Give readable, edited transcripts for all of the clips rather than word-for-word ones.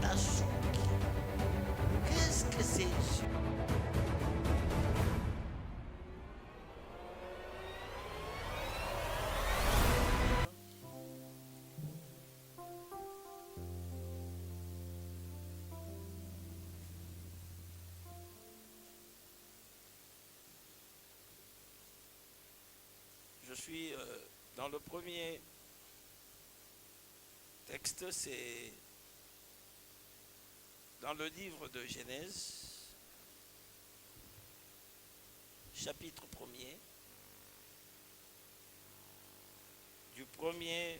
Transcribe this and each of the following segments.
t'a choqué? Qu'est-ce que c'est? Je suis dans le premier texte, c'est dans le livre de Genèse, chapitre 1er, du 1er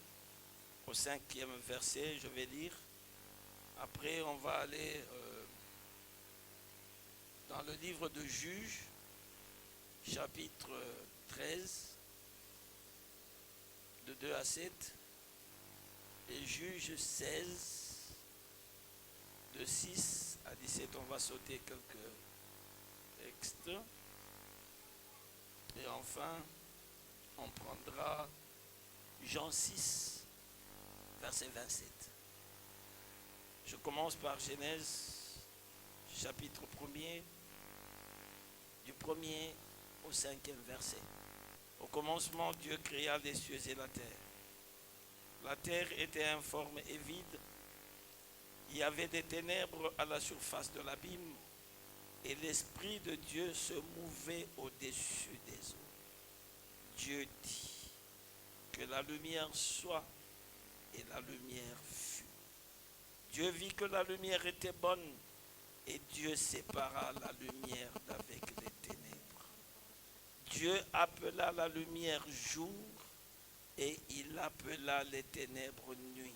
au 5e verset, je vais lire. Après, on va aller dans le livre de Juges, chapitre 13, de 2 à 7, et Juges 16, de 6 à 17. On va sauter quelques textes. Et enfin, on prendra Jean 6, verset 27. Je commence par Genèse, chapitre 1er, du 1er au 5e verset. Au commencement, Dieu créa les cieux et la terre. La terre était informe et vide. Il y avait des ténèbres à la surface de l'abîme, et l'Esprit de Dieu se mouvait au-dessus des eaux. Dieu dit que la lumière soit, et la lumière fut. Dieu vit que la lumière était bonne, et Dieu sépara la lumière d'avec les ténèbres. Dieu appela la lumière jour, et il appela les ténèbres nuit.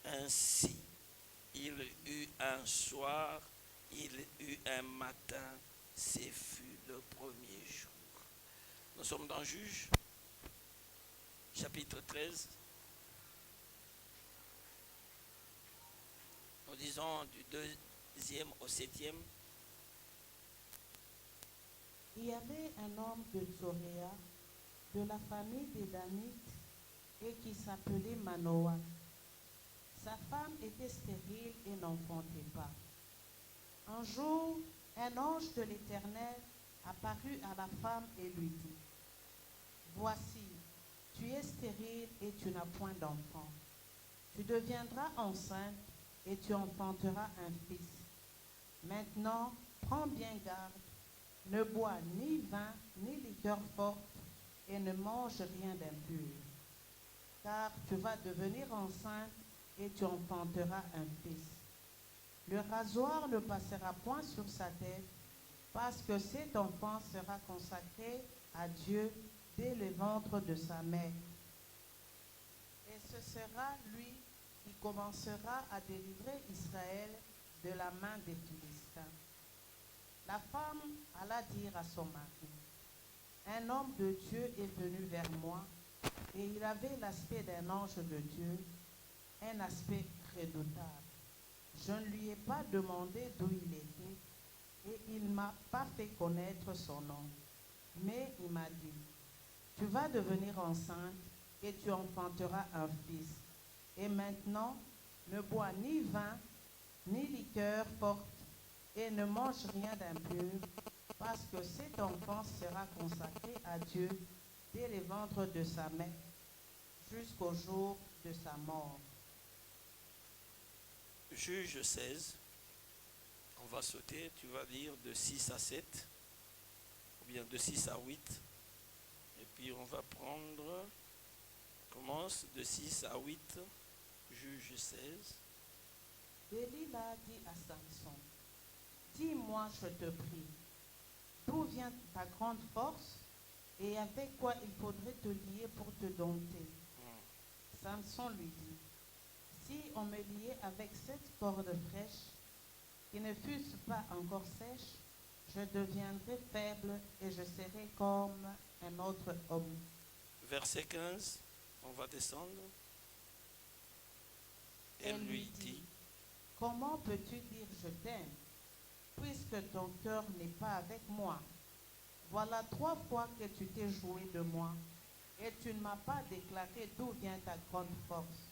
Ainsi, il eut un soir, il eut un matin, ce fut le premier jour. Nous sommes dans Juges, chapitre 13. Nous disons du 2e au 7e. Il y avait un homme de Zoréa, de la famille des Danites, et qui s'appelait Manoah. Sa femme était stérile et n'enfantait pas. Un jour, un ange de l'Éternel apparut à la femme et lui dit: Voici, tu es stérile et tu n'as point d'enfant. Tu deviendras enceinte et tu enfanteras un fils. Maintenant, prends bien garde, ne bois ni vin ni liqueur forte et ne mange rien d'impur, car tu vas devenir enceinte et tu enfanteras un fils. Le rasoir ne passera point sur sa tête, parce que cet enfant sera consacré à Dieu dès le ventre de sa mère. Et ce sera lui qui commencera à délivrer Israël de la main des Philistins. La femme alla dire à son mari: Un homme de Dieu est venu vers moi, et il avait l'aspect d'un ange de Dieu, un aspect redoutable. Je ne lui ai pas demandé d'où il était, et il ne m'a pas fait connaître son nom. Mais il m'a dit: Tu vas devenir enceinte, et tu enfanteras un fils. Et maintenant, ne bois ni vin, ni liqueur forte, et ne mange rien d'impur, parce que cet enfant sera consacré à Dieu dès le ventre de sa mère, jusqu'au jour de sa mort. Juge 16, on va sauter, tu vas lire de 6 à 7, ou bien de 6 à 8, et puis on va prendre, commence de 6 à 8, Juge 16. Delilah dit à Samson: Dis-moi, je te prie, d'où vient ta grande force et avec quoi il faudrait te lier pour te dompter? Samson lui dit: Si on me liait avec 7 cordes fraîches qui ne fussent pas encore sèches, je deviendrais faible et je serais comme un autre homme. Verset 15, on va descendre. Elle lui dit: Comment peux-tu dire je t'aime, puisque ton cœur n'est pas avec moi? Voilà 3 fois que tu t'es joué de moi, et tu ne m'as pas déclaré d'où vient ta grande force.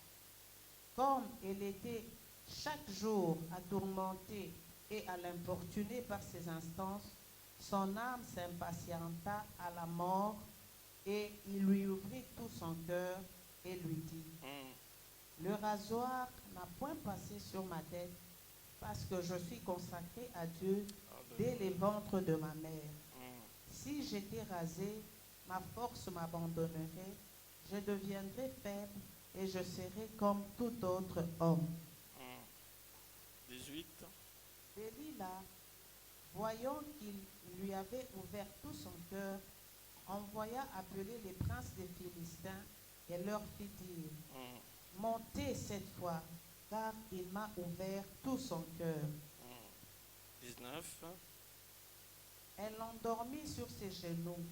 Comme elle était chaque jour à tourmenter et à l'importuner par ses instances, son âme s'impatienta à la mort et il lui ouvrit tout son cœur et lui dit, le rasoir n'a point passé sur ma tête parce que je suis consacré à Dieu dès les ventres de ma mère. Si j'étais rasé, ma force m'abandonnerait, je deviendrais faible et je serais comme tout autre homme. 18. Delilah, voyant qu'il lui avait ouvert tout son cœur, envoya appeler les princes des Philistins et leur fit dire, montez cette fois, car il m'a ouvert tout son cœur. 19. Elle l'endormit sur ses genoux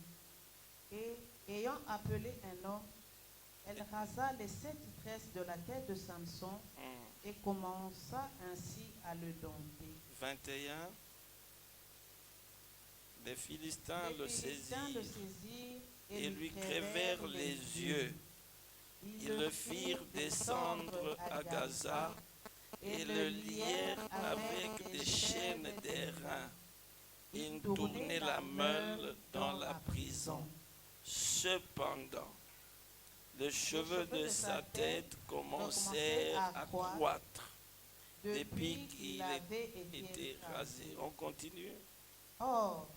et, ayant appelé un homme, elle rasa les 7 tresses de la tête de Samson et commença ainsi à le dompter. 21. Les Philistins le saisirent et lui crevèrent les yeux. Ils le firent descendre à Gaza et le lièrent avec des chaînes d'airain. Il tournait la meule dans la prison. Cependant, les cheveux de sa tête commencèrent à croître depuis qu'il avait été rasé. On continue. Or,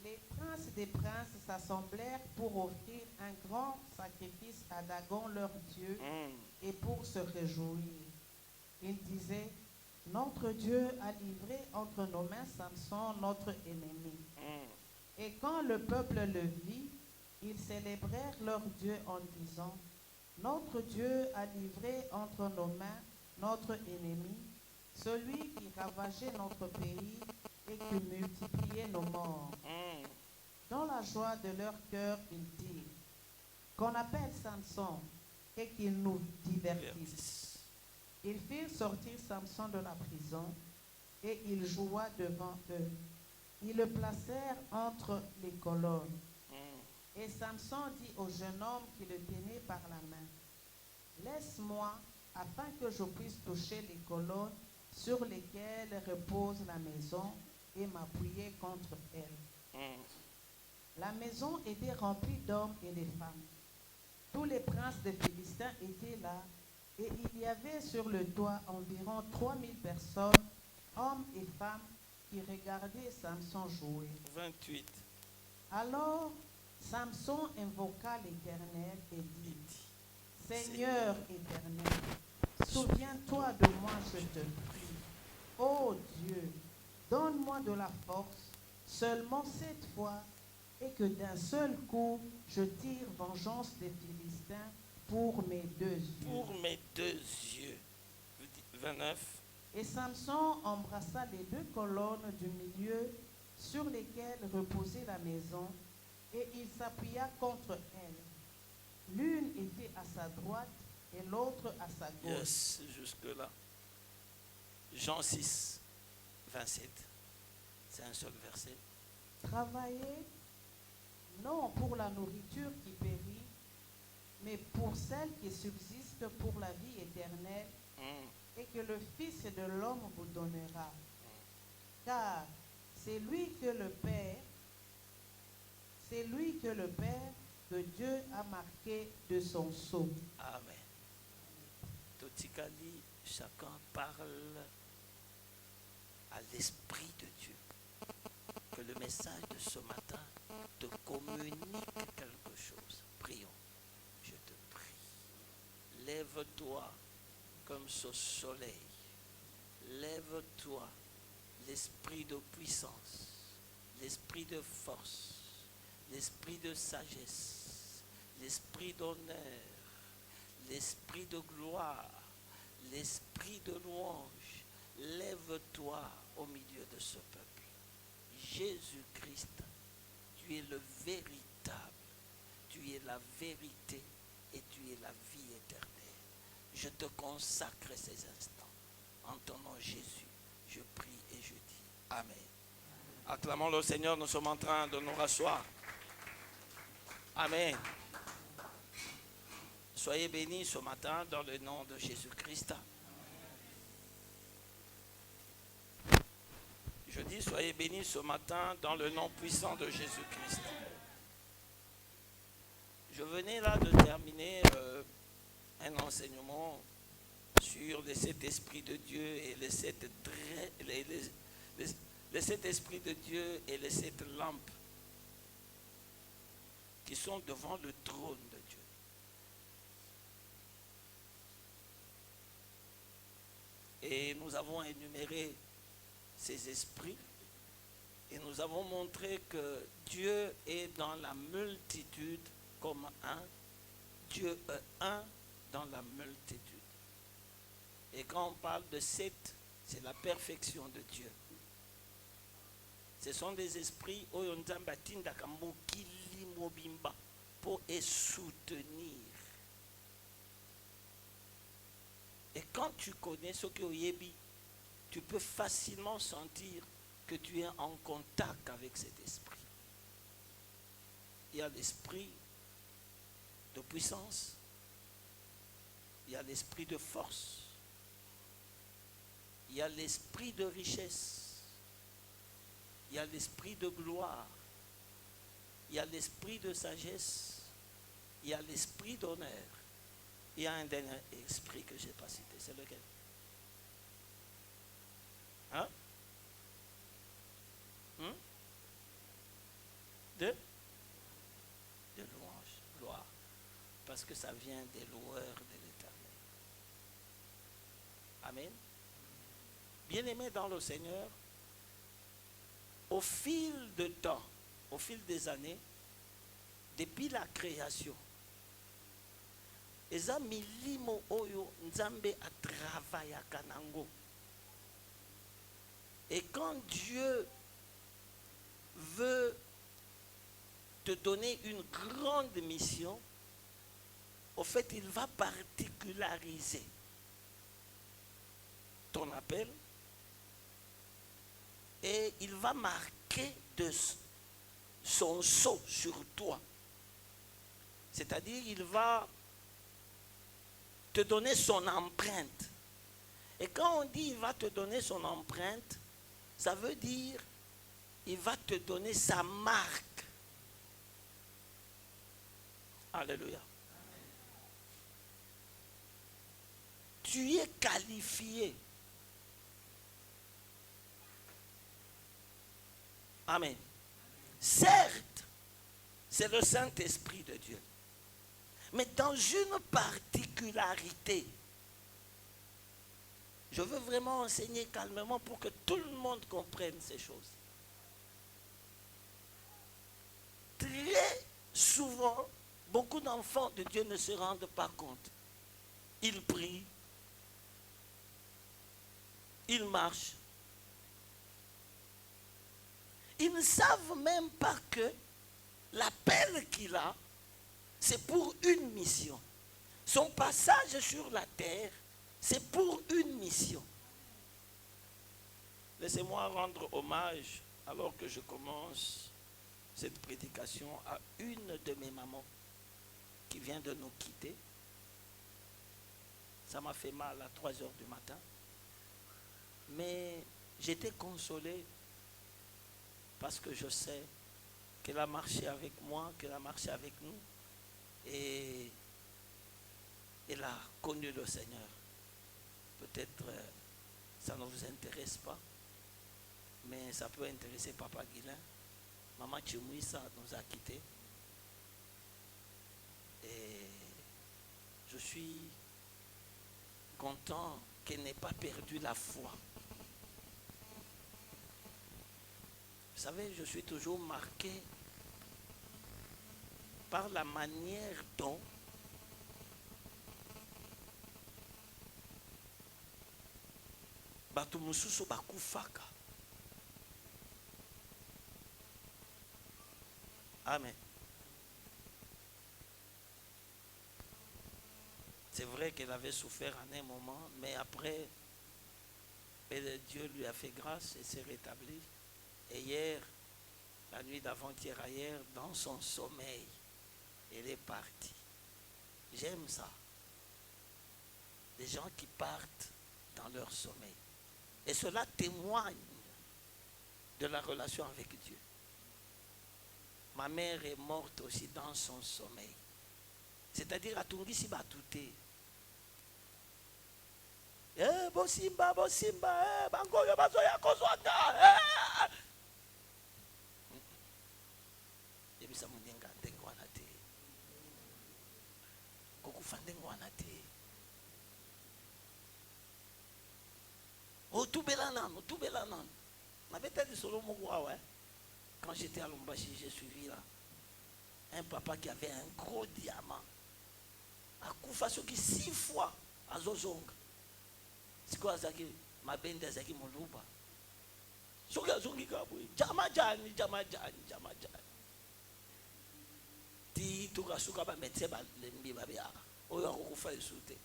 les princes des princes s'assemblèrent pour offrir un grand sacrifice à Dagon leur Dieu et pour se réjouir. Ils disaient, notre Dieu a livré entre nos mains Samson, notre ennemi. Et quand le peuple le vit, ils célébrèrent leur Dieu en disant, notre Dieu a livré entre nos mains notre ennemi, celui qui ravageait notre pays et qui multipliait nos morts. Dans la joie de leur cœur, ils dirent, qu'on appelle Samson et qu'il nous divertisse. Ils firent sortir Samson de la prison et il joua devant eux. Ils le placèrent entre les colonnes. Et Samson dit au jeune homme qui le tenait par la main, laisse-moi afin que je puisse toucher les colonnes sur lesquelles repose la maison et m'appuyer contre elles. La maison était remplie d'hommes et de femmes. Tous les princes des Philistins étaient là et il y avait sur le toit environ 3000 personnes, hommes et femmes, qui regardaient Samson jouer. 28. Alors Samson invoqua l'Éternel et dit, Seigneur éternel, souviens-toi de moi, je te prie. Ô Dieu, donne-moi de la force, seulement cette fois, et que d'un seul coup, je tire vengeance des Philistins pour mes 2 yeux. Pour mes 2 yeux. 29. Et Samson embrassa les 2 colonnes du milieu sur lesquelles reposait la maison, et il s'appuya contre elles. L'une était à sa droite et l'autre à sa gauche. Yes, jusque-là. Jean 6, 27. C'est un seul verset. Travaillez non pour la nourriture qui périt, mais pour celle qui subsiste pour la vie éternelle, et que le Fils de l'homme vous donnera. Car c'est lui que le Père, que Dieu a marqué de son sceau. Amen. Totikali, chacun parle à l'Esprit de Dieu. Que le message de ce matin te communique quelque chose. Prions. Je te prie. Lève-toi comme ce soleil. Lève-toi, l'esprit de puissance, l'esprit de force, l'esprit de sagesse, l'esprit d'honneur, l'esprit de gloire, l'esprit de louange. Lève-toi au milieu de ce peuple. Jésus-Christ, tu es le véritable, tu es la vérité et tu es la vie éternelle. Je te consacre ces instants. En ton nom Jésus, je prie et je dis Amen. Acclamons le Seigneur, nous sommes en train de nous rasseoir. Amen. Soyez bénis ce matin dans le nom de Jésus-Christ. soyez bénis ce matin dans le nom puissant de Jésus-Christ. Je venais là de terminer un enseignement sur les 7 esprits de Dieu et les 7 esprits de Dieu et les 7 lampes qui sont devant le trône de Dieu. Et nous avons énuméré ces esprits et nous avons montré que Dieu est dans la multitude comme un. Dieu est un dans la multitude. Et quand on parle de 7, c'est la perfection de Dieu. Ce sont des esprits pour soutenir. Et quand tu connais ce que Oyebi, tu peux facilement sentir que tu es en contact avec cet esprit. Il y a l'esprit de puissance, il y a l'esprit de force, il y a l'esprit de richesse, il y a l'esprit de gloire, il y a l'esprit de sagesse, il y a l'esprit d'honneur. Il y a un dernier esprit que je n'ai pas cité, c'est lequel? Hein? De louange, gloire. Parce que ça vient des loueurs de l'Éternel. Amen. Bien-aimés dans le Seigneur, au fil du temps, au fil des années, depuis la création, eza milimo oyo Nzambe a travaillé à Kanango. Et quand Dieu veut te donner une grande mission, au fait, il va particulariser ton appel et il va marquer de son sceau sur toi. C'est-à-dire, il va te donner son empreinte. Et quand on dit il va te donner son empreinte, ça veut dire il va te donner sa marque. Alléluia. Tu es qualifié. Amen. Certes, c'est le Saint-Esprit de Dieu. Mais dans une particularité, je veux vraiment enseigner calmement pour que tout le monde comprenne ces choses. Très souvent, beaucoup d'enfants de Dieu ne se rendent pas compte. Ils prient, ils marchent. Ils ne savent même pas que l'appel qu'il a, c'est pour une mission. Son passage sur la terre, c'est pour une mission. Laissez-moi rendre hommage, alors que je commence cette prédication, à une de mes mamans qui vient de nous quitter. Ça m'a fait mal à 3 heures du matin. Mais j'étais consolé parce que je sais qu'elle a marché avec moi, qu'elle a marché avec nous. Et elle a connu le Seigneur. Peut-être ça ne vous intéresse pas, mais ça peut intéresser Papa Guilain. Maman Tchimouissa nous a quittés. Et je suis content qu'elle n'ait pas perdu la foi. Vous savez, je suis toujours marqué par la manière dont bato mususu bakufaka. Amen. C'est vrai qu'elle avait souffert en un moment, mais après, Dieu lui a fait grâce et s'est rétabli. Et hier, la nuit d'avant-hier, hier, dans son sommeil, elle est partie. J'aime ça. Des gens qui partent dans leur sommeil. Et cela témoigne de la relation avec Dieu. Ma mère est morte aussi dans son sommeil. C'est-à-dire à Tungisi Batouté. Bosimba, bangoyo bazoya kozwanga. Yebisa munyenga ndengo wana te. Kokufa ndengo wana te. Oh, tout bélanan. M'avait dit solo moko ouais. Quand j'étais à Lombashi, j'ai suivi là un papa qui avait un gros diamant. A kufa soki 6 fois à Zozonga. C'est quoi ça qui m'a bien dit ça qui mon loupa. Soki azongi kabui. Jamajani. Ti tuka suka ba metse ba lembi ba bia. Oyo akufa esute.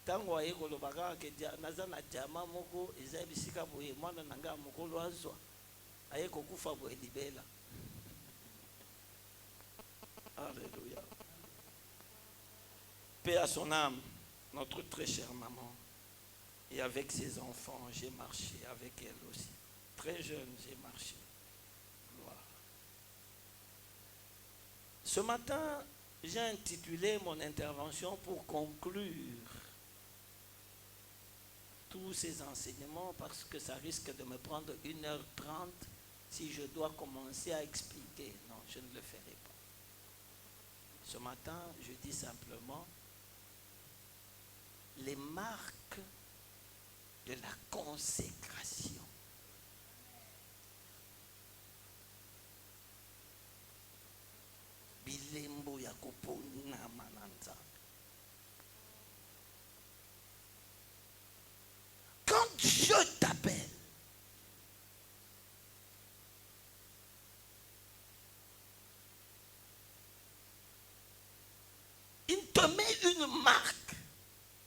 Tango aye kolobaka ke naza na diamant moko eza bisika boye mwana nanga mokolo azwa. Aye kokufa boye libela. Alléluia. Paix à son âme, notre très chère maman. Et avec ses enfants, j'ai marché avec elle aussi. Très jeune, j'ai marché. Gloire. Ce matin, j'ai intitulé mon intervention pour conclure tous ces enseignements parce que ça risque de me prendre 1h30 si je dois commencer à expliquer. Non, je ne le ferai pas. Ce matin, je dis simplement les marques de la consécration. Bilembo yakopo na mananza. Quand Dieu t'appelle, il te met une marque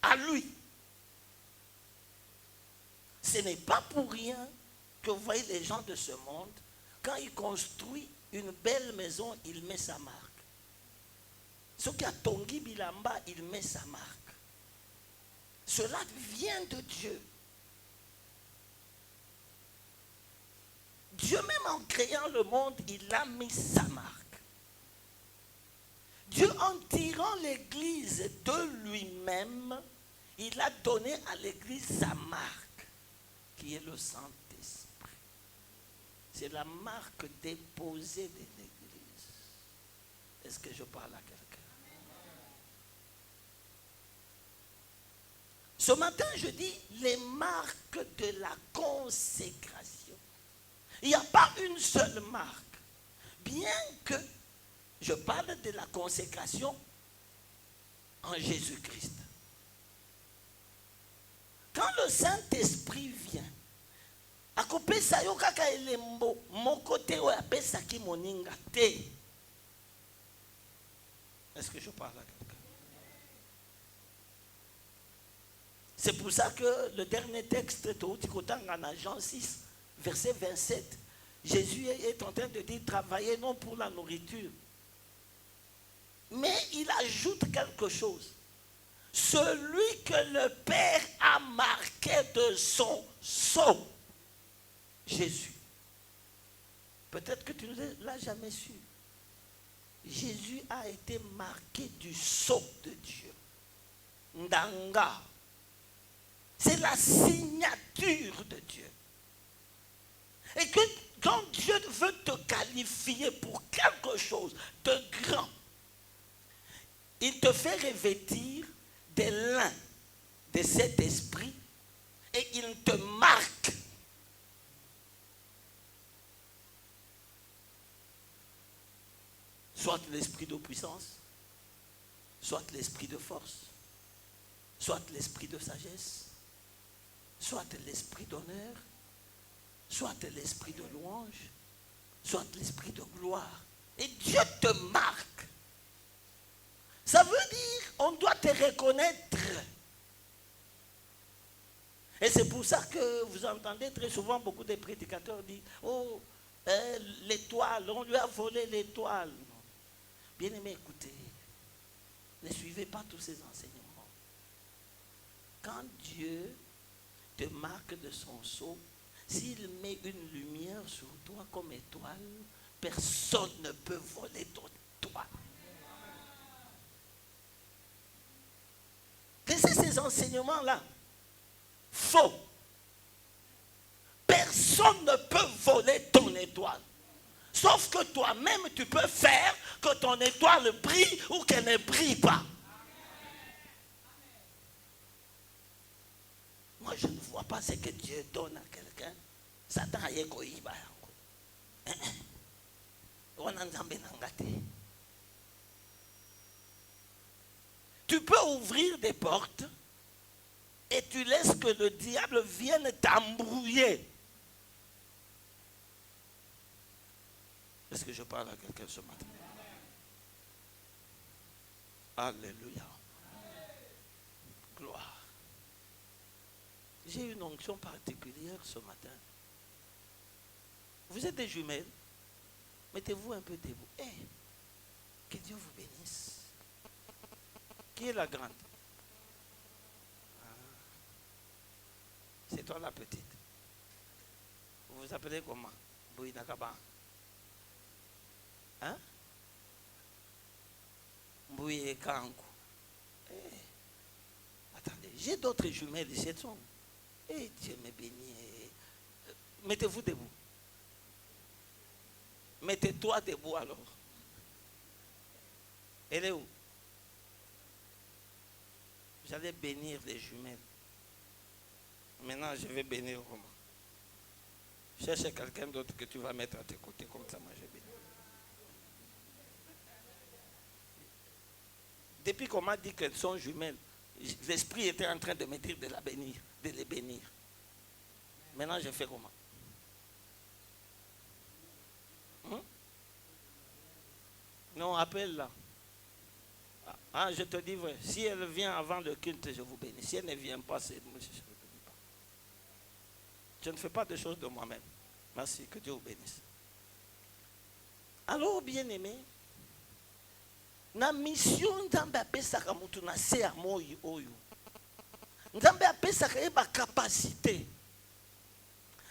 à lui. Ce n'est pas pour rien que vous voyez les gens de ce monde, quand ils construisent une belle maison, il met sa marque. Ce qui a Tongi Bilamba, il met sa marque. Cela vient de Dieu. Dieu même en créant le monde, il a mis sa marque. Dieu en tirant l'Église de lui-même, il a donné à l'Église sa marque, qui est le Saint-Esprit. C'est la marque déposée de l'Église. Est-ce que je parle à quelqu'un? Ce matin, je dis les marques de la consécration. Il n'y a pas une seule marque. Bien que je parle de la consécration en Jésus-Christ. Quand le Saint-Esprit vient, à côté ça yo kaka elembo mon côté ou apesa ki moninga te. Est-ce que je parle à quelqu'un? C'est pour ça que le dernier texte en Jean 6, verset 27, Jésus est en train de dire travaillez non pour la nourriture. Mais il ajoute quelque chose. Celui que le Père a marqué de son sceau, Jésus. Peut-être que tu ne l'as jamais su. Jésus a été marqué du sceau de Dieu. Ndanga. C'est la signature de Dieu. Et que quand Dieu veut te qualifier pour quelque chose de grand, il te fait revêtir des lins de cet esprit et il te marque. Soit l'esprit de puissance, soit l'esprit de force, soit l'esprit de sagesse, soit l'esprit d'honneur, soit l'esprit de louange, soit l'esprit de gloire. Et Dieu te marque. Ça veut dire on doit te reconnaître. Et c'est pour ça que vous entendez très souvent beaucoup de prédicateurs dire oh, l'étoile, on lui a volé l'étoile. Bien aimé, écoutez, ne suivez pas tous ces enseignements. Quand Dieu te marque de son sceau, S'il met une lumière sur toi comme étoile, personne ne peut voler ton toit. Laissez ces enseignements-là. Faux. Personne ne peut voler ton étoile. Sauf que toi-même, tu peux faire que ton étoile brille ou qu'elle ne brille pas. Moi, je ne vois pas ce que Dieu donne à quelqu'un. Satan a yekoiba. Tu peux ouvrir des portes et tu laisses que le diable vienne t'embrouiller. Est-ce que je parle à quelqu'un ce matin? Alléluia. Gloire. J'ai une onction particulière ce matin. Vous êtes des jumelles. Mettez-vous un peu debout. Hey, que Dieu vous bénisse. Qui est la grande? C'est toi la petite. Vous vous appelez comment? Bouinakaba. Hein? Mbouye Kankou. Hey. Attendez, j'ai d'autres jumelles ici. Et Dieu me bénit. Mettez-vous debout. Mettez-toi debout alors. Elle est où? J'allais bénir les jumelles. Maintenant, je vais bénir comment? Cherche quelqu'un d'autre que tu vas mettre à tes côtés, comme ça, moi je bénis. Depuis qu'on m'a dit qu'elles sont jumelles, l'esprit était en train de me dire de la bénir, de les bénir. Maintenant, je fais comment? Non, appelle-la. Ah, je te dis vrai. Si elle vient avant le culte, je vous bénis. Si elle ne vient pas, c'est moi, je ne bénis pas. Je ne fais pas de choses de moi-même. Merci, que Dieu vous bénisse. Alors, bien-aimé, na mission nzambe apesaka mutu na se ya moi oyo. Nzambe apesaka ye ba capacité.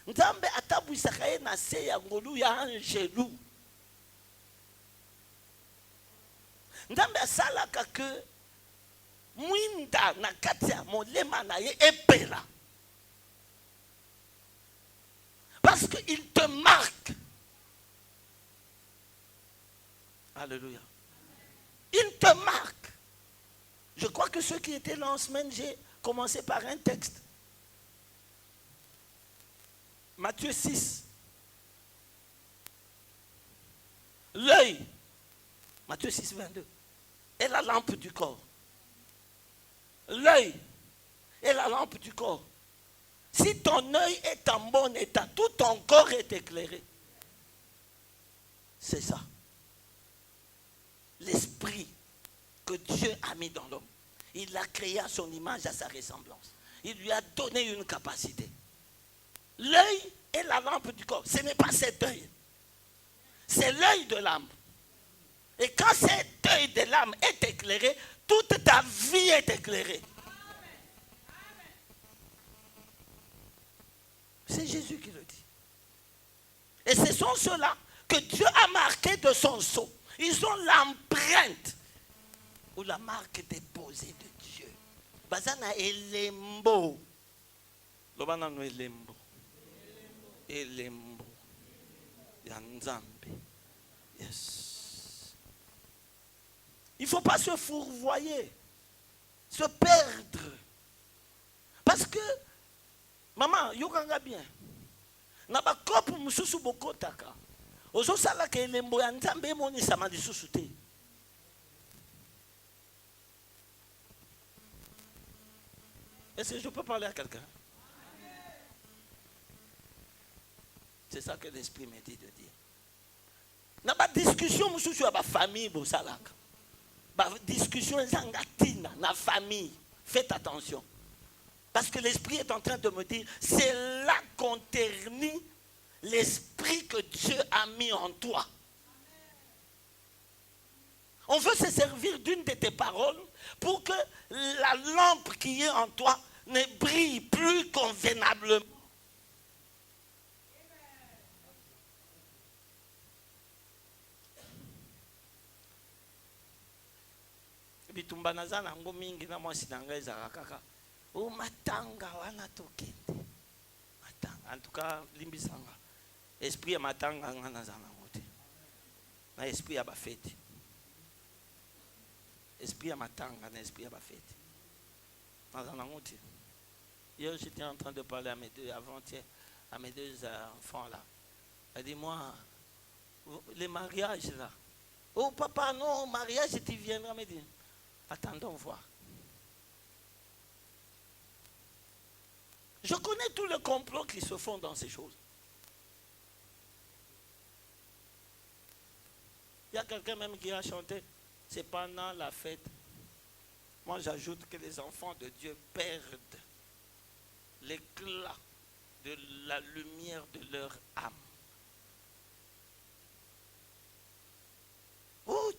Nzambe atabwisaka ye na se ya ngolu ya angelu. Nzambe asalaka ke mwinda na kati ya molema na ye epela. Parce qu'il te marque. Alléluia. Il te marque. Je crois que ceux qui étaient là en semaine, j'ai commencé par un texte. Matthieu 6. L'œil. Matthieu 6, 22. Est la lampe du corps. L'œil est la lampe du corps. Si ton œil est en bon état, tout ton corps est éclairé. C'est ça. L'esprit que Dieu a mis dans l'homme. Il l'a créé à son image, à sa ressemblance. Il lui a donné une capacité. L'œil est la lampe du corps. Ce n'est pas cet œil. C'est l'œil de l'âme. Et quand cet œil de l'âme est éclairé, toute ta vie est éclairée. C'est Jésus qui le dit. Et ce sont ceux-là que Dieu a marqués de son sceau. Ils ont l'empreinte ou la marque déposée de Dieu. Bazana elembo. Lobana no elembo. Elembo. Yanzambe. Yes. Il ne faut pas se fourvoyer, se perdre. Parce que, maman, yokanga bien. Naba kopu mususu bokotaka. Ozo sala ke elembo ya nzambe moni sama lisusu te. Est-ce que je peux parler à quelqu'un? C'est ça que l'esprit m'a dit de dire. Naba discussion mususu ya ba famille bo salaka. Ba discussion zangatina na famille. Faites attention. Parce que l'esprit est en train de me dire, c'est là qu'on ternit l'esprit que Dieu a mis en toi. On veut se servir d'une de tes paroles pour que la lampe qui est en toi ne brille plus convenablement. bitumba naza nango mingi na mwasi na ngai ezalaka kaka o matanga wana tokende matanga. En tout cas limbisanga esprit ya matanga nga naza nango te na esprit ya bafete. Esprit à matanga, esprit à bafete. Hier, j'étais en train de parler à mes deux, avant-hier, à mes deux enfants là. Elle dit, moi, les mariages là. Oh papa, non, mariage, tu viendras me dire. Attendons voir. Je connais tous les complots qui se font dans ces choses. Il y a quelqu'un même qui a chanté. C'est pendant la fête. Moi, j'ajoute que les enfants de Dieu perdent l'éclat de la lumière de leur âme. Oh,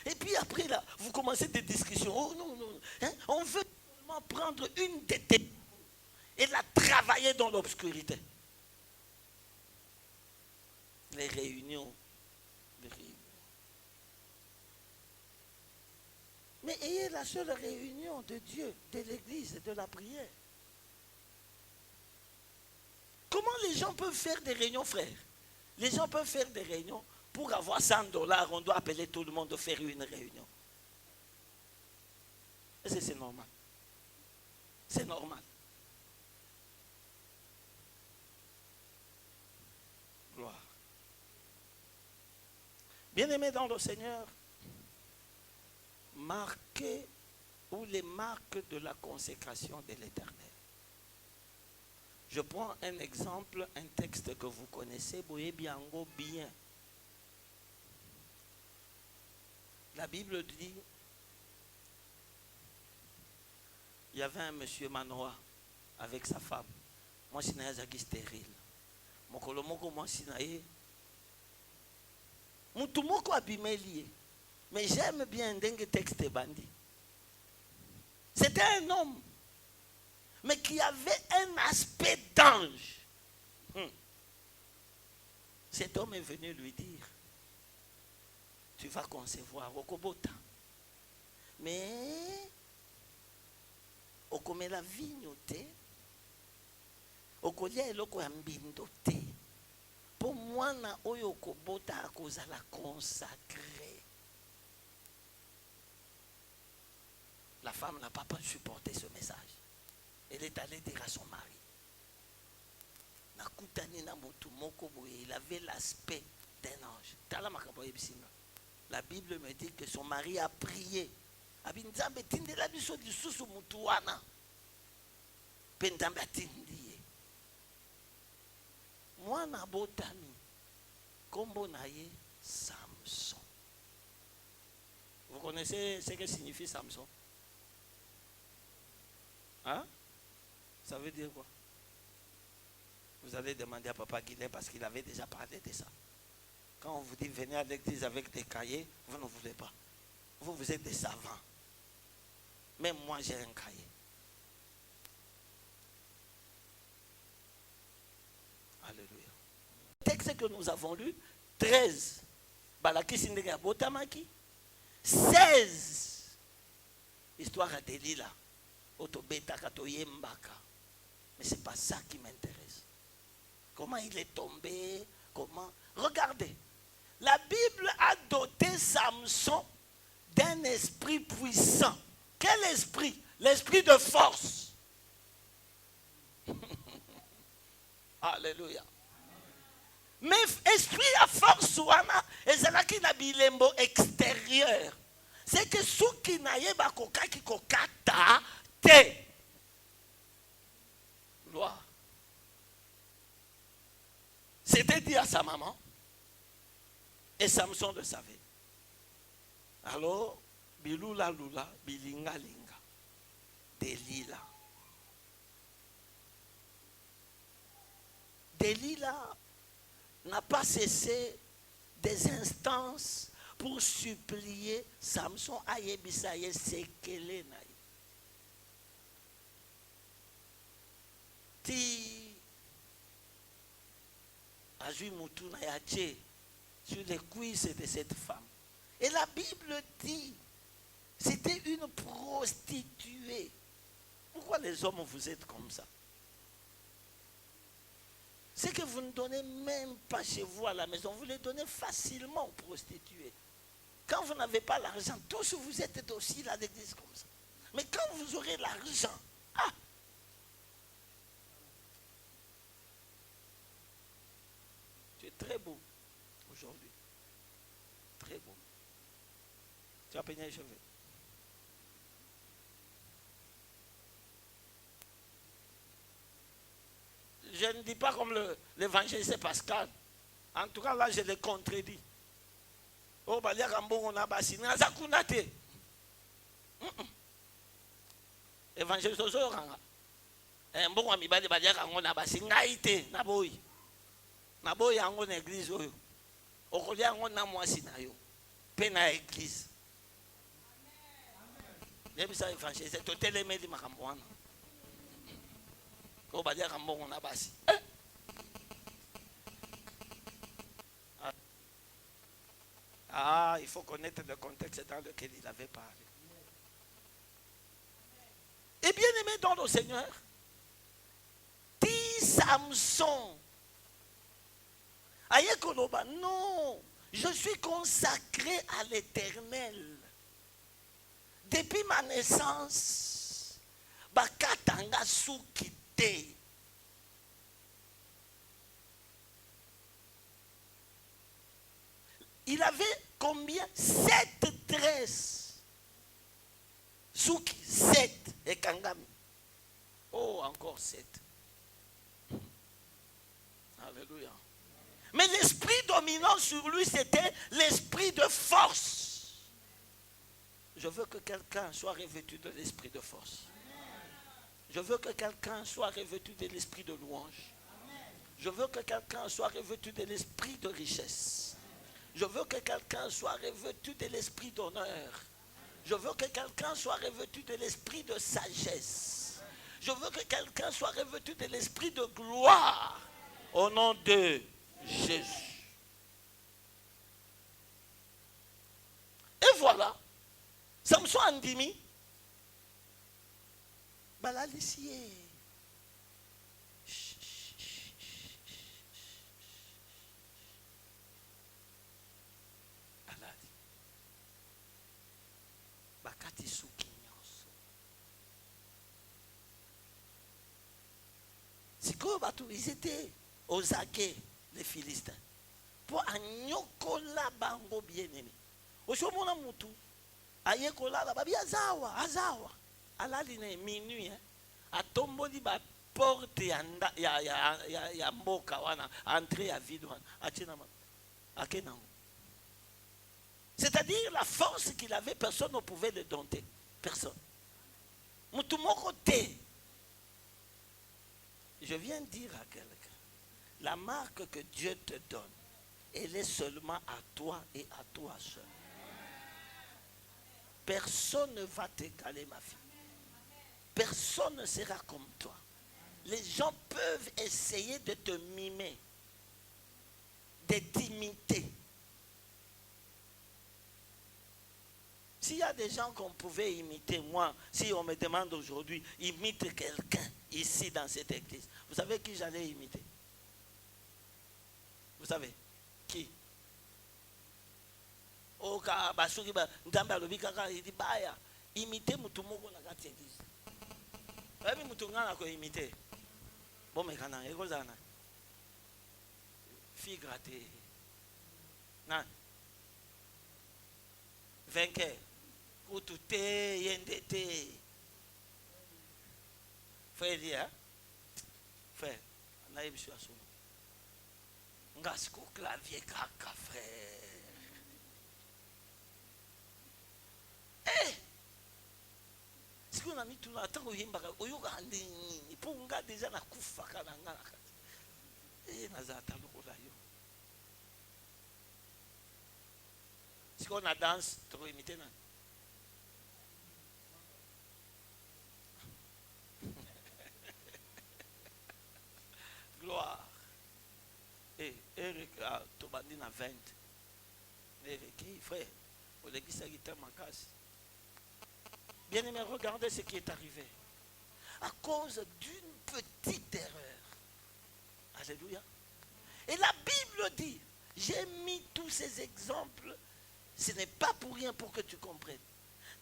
et puis après, là, vous commencez des discussions. Oh, non, non. Hein? On veut seulement prendre une des têtes et la travailler dans l'obscurité. Les réunions. Mais ayez la seule réunion de Dieu, de l'église, de la prière. Comment les gens peuvent faire des réunions, frères? Les gens peuvent faire des réunions. Pour avoir $100, on doit appeler tout le monde de faire une réunion. Est-ce que c'est normal? C'est normal. Gloire. Bien-aimés dans le Seigneur, marquez ou les marques de la consécration de l'Éternel. Je prends un exemple, un texte que vous connaissez, bien. La Bible dit, il y avait un monsieur Manoa avec sa femme. Moi, je suis stérile. Mon colomoko, moi, je suis mon tout moko abîmé lié. Mais j'aime bien dengue texte bandi. C'était un homme, mais qui avait un aspect d'ange. Cet homme est venu lui dire, tu vas concevoir Okobota. Mais Okome la vignoté, Okolia eloko ambindoté. Pour moi, na oyo Okobota à cause de la consacrée. La femme n'a pas pu supporter ce message. Elle est allée dire à son mari. Il avait l'aspect d'un ange. La Bible me dit que son mari a prié. Moi, na botami, kombo naye Samson. Vous connaissez ce que signifie Samson? Hein? Ça veut dire quoi? Vous allez demander à Papa Guilain parce qu'il avait déjà parlé de ça. Quand on vous dit venez à l'église avec des cahiers, vous ne voulez pas. Vous êtes des savants. Même moi j'ai un cahier. Alléluia. Le texte que nous avons lu, 13. Balaki Sindega Botamaki. 16. Histoire à Delilah. Otobeta Katoyembaka. Mais ce n'est pas ça qui m'intéresse. Comment il est tombé? Comment? Regardez. La Bible a doté Samson d'un esprit puissant. Quel esprit? L'esprit de force. Alléluia. Mais esprit à force, et c'est là qu'il a bilembo extérieur. C'est que ceux qui n'aient pas coca qui kokata te. Gloire. C'était dit à sa maman. Et Samson le savait. Alors, bilula lula, bilinga linga, Delilah. Delilah n'a pas cessé des instances pour supplier Samson à Yebisaye sekele na. Ti Azui Mutuna Yache sur les cuisses de cette femme. Et la Bible dit, C'était une prostituée. Pourquoi les hommes vous êtes comme ça? C'est que vous ne donnez même pas chez vous à la maison. Vous les donnez facilement aux prostituées. Quand vous n'avez pas l'argent, tous vous êtes aussi à l'église comme ça. Mais quand vous aurez l'argent, tu es très beau aujourd'hui. Très beau. Tu as peigné les cheveux. Je ne dis pas comme l'évangéliste Pascal. En tout cas, là, je le contredis. Oh, bah, les Rambo, on a bassiné. Évangéliste Ozoranga. Un bon ami, bah, les on a bassiné. Naïté, Naboy. Naboy, en église. Au collier, on a moi, sinayo. Peine à l'église. Même ça, évangéliste, tout est les mêmes, ma campagne. Oh, bah, les Rambo, on a bassiné. Il faut connaître le contexte dans lequel il avait parlé. Et bien aimé dans le Seigneur, dit Samson, Ayekoloba, non, je suis consacré à l'Éternel. Depuis ma naissance, Bakatanga Soukite. Il avait combien? 7 tresses. Souki, 7. Et Kangami. Oh, encore 7. Alléluia. Mais l'esprit dominant sur lui, c'était l'esprit de force. Je veux que quelqu'un soit revêtu de l'esprit de force. Je veux que quelqu'un soit revêtu de l'esprit de louange. Je veux que quelqu'un soit revêtu de l'esprit de richesse. Je veux que quelqu'un soit revêtu de l'esprit d'honneur. Je veux que quelqu'un soit revêtu de l'esprit de sagesse. Je veux que quelqu'un soit revêtu de l'esprit de gloire. Au nom de Jésus. Et voilà. Samson Andimi. Balalissier. Ils étaient aux aguets, les Philistins, pour agnokola bango bien-aimé. Oshomona mutu, ayekola la babi azawa, alaline minuit, atomboli ba porte ya mboka wana, entrée à vide wana, achinama, akenango. C'est-à-dire la force qu'il avait, personne ne pouvait le dompter. Personne. Mutu moko te. Je viens dire à quelqu'un, la marque que Dieu te donne, elle est seulement à toi et à toi seul. Personne ne va t'égaler, ma fille. Personne ne sera comme toi. Les gens peuvent essayer de te mimer, de t'imiter. S'il y a des gens qu'on pouvait imiter, moi, si on me demande aujourd'hui, imite quelqu'un ici dans cette église, vous savez qui j'allais imiter? Vous savez qui? Oh, basuki ba ndamba lobi kaka idi baya. Imiter mutu moko na kati église. Babi mutu ngana ko imiter. Bon mais kana eko zana. Fille grattée. Na. Vainqueur. Utute yendete. Frère dia. Frère, na yebisu asomo. Ngasko clavier kaka frère. Si on a mis tout le temps au Himbaka, au Yugandi, pour nga déjà na kufa kananga. Nazata lokola yo. Si on a danse, trop imité na. Gloire. Et Eric a tobandi na 20. Eric, frère, au l'église a guitare ma casse. Bien-aimé, regardez ce qui est arrivé. À cause d'une petite erreur. Alléluia. Et la Bible dit, j'ai mis tous ces exemples, ce n'est pas pour rien pour que tu comprennes.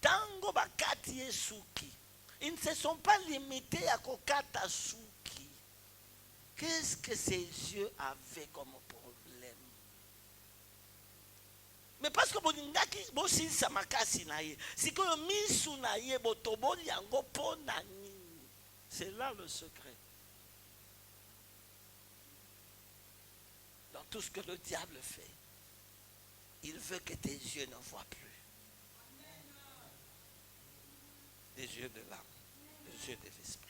Tango bakati et suki. Ils ne se sont pas limités à kokata suki. Qu'est-ce que ces yeux avaient comme problème? Mais parce que boningaki bosi samakasi naye, si que misu naye botoboli yango ponani. C'est là le secret. Dans tout ce que le diable fait, il veut que tes yeux ne voient plus. Les yeux de l'âme, les yeux de l'esprit.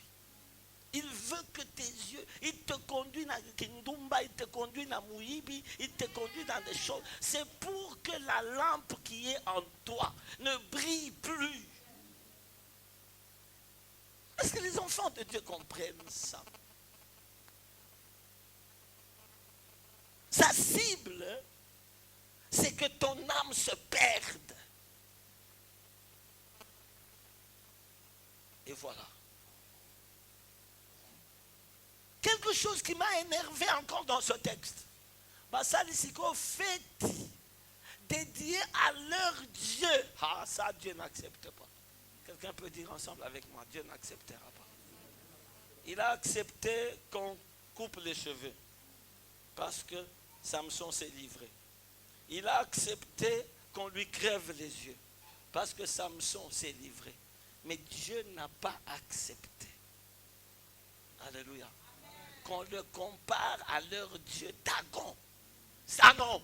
Il veut que tes yeux, il te conduit dans Kindumba, il te conduit dans Mouibi, il te conduit dans des choses. C'est pour que la lampe qui est en toi ne brille plus. Est-ce que les enfants de Dieu comprennent ça? Sa cible, c'est que ton âme se perde. Et voilà. Quelque chose qui m'a énervé encore dans ce texte. Basalisiko fête dédié à leur Dieu. Ah, ça, Dieu n'accepte pas. Quelqu'un peut dire ensemble avec moi, Dieu n'acceptera pas. Il a accepté qu'on coupe les cheveux. Parce que Samson s'est livré. Il a accepté qu'on lui crève les yeux. Parce que Samson s'est livré. Mais Dieu n'a pas accepté. Alléluia. Qu'on le compare à leur Dieu Dagon. Dagon.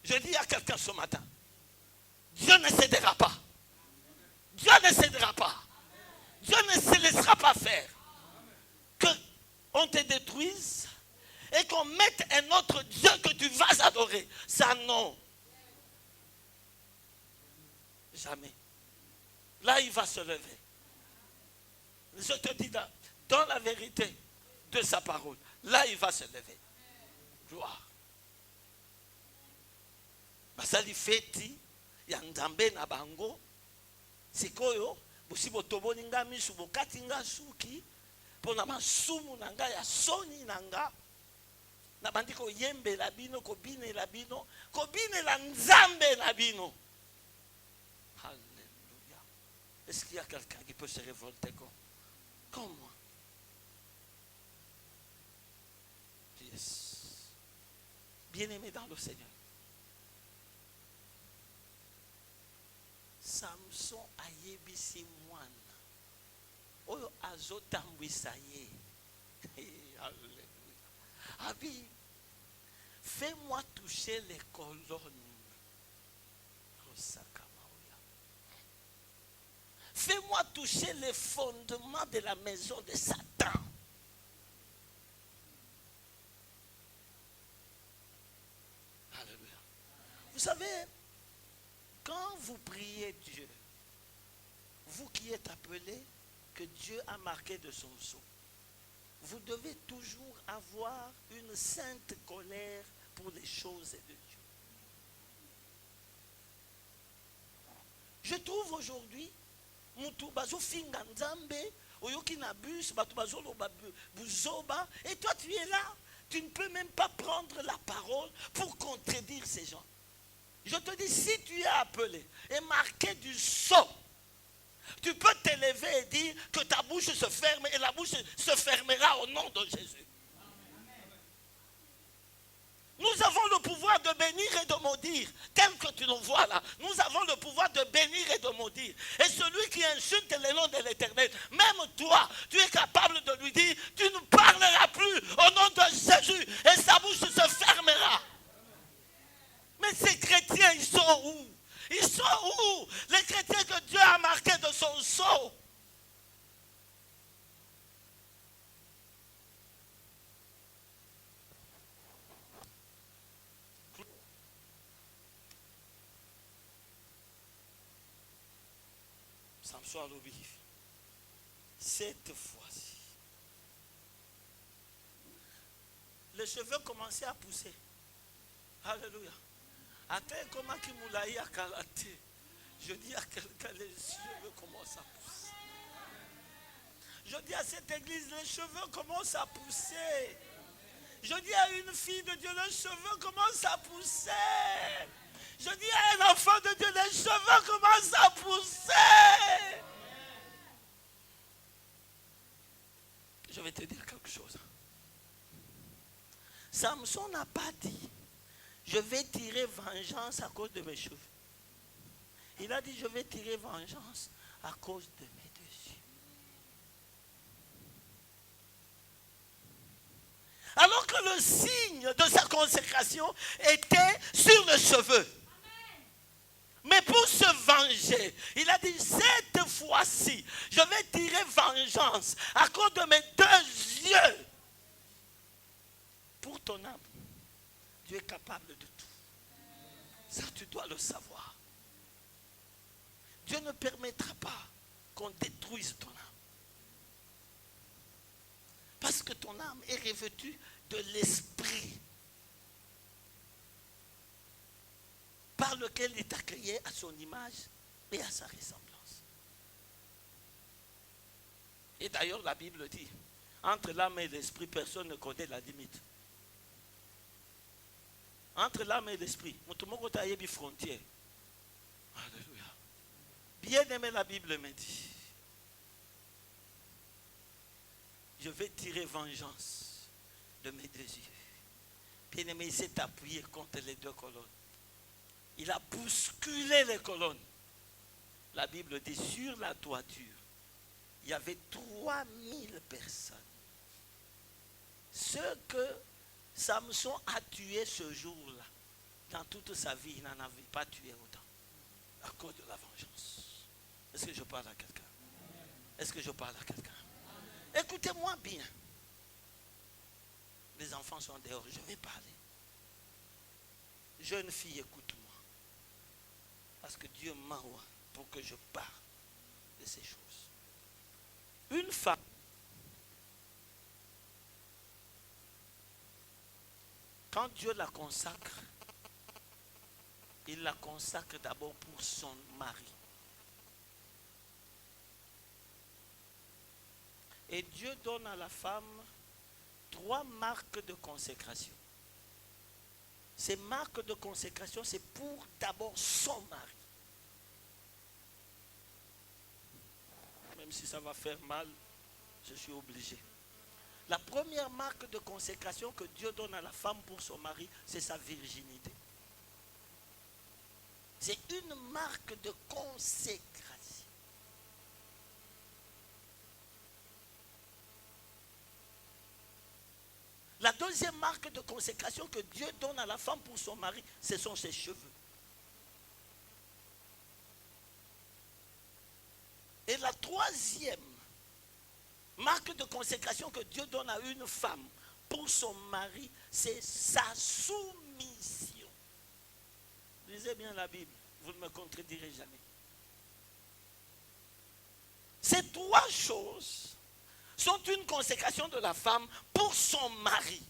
Je dis à quelqu'un ce matin, Dieu ne cédera pas. Dieu ne cédera pas. Dieu ne se laissera pas faire. Qu'on te détruise et qu'on mette un autre Dieu que tu vas adorer. Ça non. Jamais. Là, il va se lever. Je te dis dans la vérité de sa parole. Là, il va se lever. Gloire. Basali feti ya nzambe na bango. Sikoyo, busi botoboni nga misu bokati nga suki. Pona masumu nanga ya soni nanga. Na bandi ko yembe la bino, ko bine la bino, ko bine la nzambe la bino. Alléluia. Est-ce qu'il y a quelqu'un qui peut se révolter comme moi? Yes. Bien-aimé dans le Seigneur. Samson a yebisi mwana. Oyo azotambwisa ye. Alléluia. Abi, fais-moi toucher les colonnes. Fais-moi toucher les fondements de la maison de Satan. Alléluia. Vous savez, quand vous priez Dieu, vous qui êtes appelés, que Dieu a marqué de son sceau, vous devez toujours avoir une sainte colère pour les choses de Dieu. Je trouve aujourd'hui, mutu bazo finga nzambe, oyoki na bus, batu bazo loba buzoba, et toi tu es là, tu ne peux même pas prendre la parole pour contredire ces gens. Je te dis, si tu es appelé et marqué du sceau, tu peux t'élever et dire que ta bouche se ferme et la bouche se fermera au nom de Jésus. Nous avons le pouvoir de bénir et de maudire, tel que tu nous vois là. Nous avons le pouvoir de bénir et de maudire. Et celui qui insulte le nom de l'Éternel, même toi, tu es capable de lui dire, tu ne parleras plus au nom de Jésus et sa bouche se fermera. Mais ces chrétiens, ils sont où? Ils sont où? Les chrétiens que Dieu a marqués de son sceau. Samson a l'obéi. Cette fois-ci, les cheveux commençaient à pousser. Alléluia. Attends comment qui moulaï a calaté. Je dis à quelqu'un, les cheveux commencent à pousser. Je dis à cette église, les cheveux commencent à pousser. Je dis à une fille de Dieu, les cheveux commencent à pousser. Je dis à un enfant de Dieu, les cheveux commencent à pousser. Je vais te dire quelque chose. Samson n'a pas dit, je vais tirer vengeance à cause de mes cheveux. Il a dit, je vais tirer vengeance à cause de mes deux yeux. Alors que le signe de sa consécration était sur le cheveu. Mais pour se venger, il a dit, cette fois-ci, je vais tirer vengeance à cause de mes deux yeux. Pour ton âme, Dieu est capable de tout. Ça, tu dois le savoir. Dieu ne permettra pas qu'on détruise ton âme. Parce que ton âme est revêtue de l'esprit par lequel il t'a créé à son image et à sa ressemblance. Et d'ailleurs, la Bible dit, entre l'âme et l'esprit, personne ne connaît la limite. Entre l'âme et l'esprit, tout le monde a une frontière. Alléluia. Bien aimé, la Bible me dit, je vais tirer vengeance de mes deux yeux. Bien aimé, il s'est appuyé contre les deux colonnes. Il a bousculé les colonnes. La Bible dit, sur la toiture, il y avait 3000 personnes. Ceux que Samson a tué ce jour-là, dans toute sa vie, il n'en avait pas tué autant. À cause de la vengeance. Est-ce que je parle à quelqu'un? Est-ce que je parle à quelqu'un? Écoutez-moi bien. Les enfants sont dehors, je vais parler. Jeune fille, écoute-moi. Parce que Dieu m'envoie pour que je parle de ces choses. Une femme quand Dieu la consacre, il la consacre d'abord pour son mari. Et Dieu donne à la femme 3 marques de consécration. Ces marques de consécration, c'est pour d'abord son mari. Même si ça va faire mal, je suis obligé. La première marque de consécration que Dieu donne à la femme pour son mari, c'est sa virginité. C'est une marque de consécration. La deuxième marque de consécration que Dieu donne à la femme pour son mari, ce sont ses cheveux. Et la troisième marque de consécration que Dieu donne à une femme pour son mari, c'est sa soumission. Lisez bien la Bible, vous ne me contredirez jamais. Ces 3 choses sont une consécration de la femme pour son mari.